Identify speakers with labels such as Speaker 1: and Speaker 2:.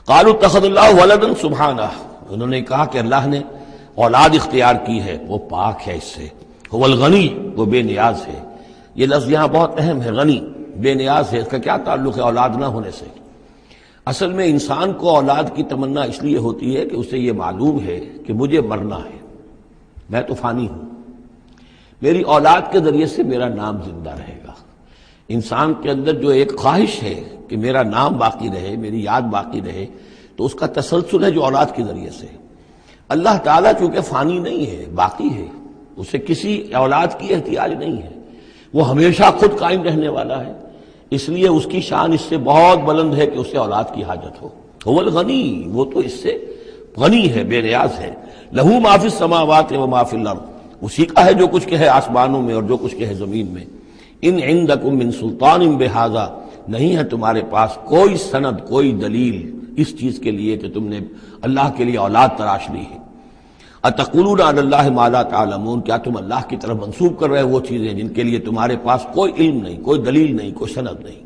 Speaker 1: قالوا اتخذ اللہ ولدا سبحانہ، انہوں نے کہا کہ اللہ نے اولاد اختیار کی ہے، وہ پاک ہے اس سے، هو الغنی، وہ بے نیاز ہے۔ یہ لفظ یہاں بہت اہم ہے، غنی، بے نیاز ہے، اس کا کیا تعلق ہے اولاد نہ ہونے سے؟ اصل میں انسان کو اولاد کی تمنا اس لیے ہوتی ہے کہ اسے یہ معلوم ہے کہ مجھے مرنا ہے، میں تو فانی ہوں، میری اولاد کے ذریعے سے میرا نام زندہ رہے گا۔ انسان کے اندر جو ایک خواہش ہے کہ میرا نام باقی رہے، میری یاد باقی رہے، تو اس کا تسلسل ہے جو اولاد کے ذریعے سے۔ اللہ تعالیٰ چونکہ فانی نہیں ہے، باقی ہے، اسے کسی اولاد کی احتیاج نہیں ہے، وہ ہمیشہ خود قائم رہنے والا ہے، اس لیے اس کی شان اس سے بہت بلند ہے کہ اسے اولاد کی حاجت ہو۔ هو الغنی، وہ تو اس سے غنی ہے، بے نیاز ہے۔ لہو ما فی السماوات و ما فی الارض، اسی کا ہے جو کچھ کہ ہے آسمانوں میں اور جو کچھ کہ ہے زمین میں۔ ان عندکم من سلطان بہذا، نہیں ہے تمہارے پاس کوئی سند، کوئی دلیل اس چیز کے لیے کہ تم نے اللہ کے لیے اولاد تراش لی ہے۔ اتقولون علی اللہ ما لا تعلمون، کیا تم اللہ کی طرف منسوب کر رہے ہو وہ چیزیں جن کے لیے تمہارے پاس کوئی علم نہیں، کوئی دلیل نہیں، کوئی سند نہیں۔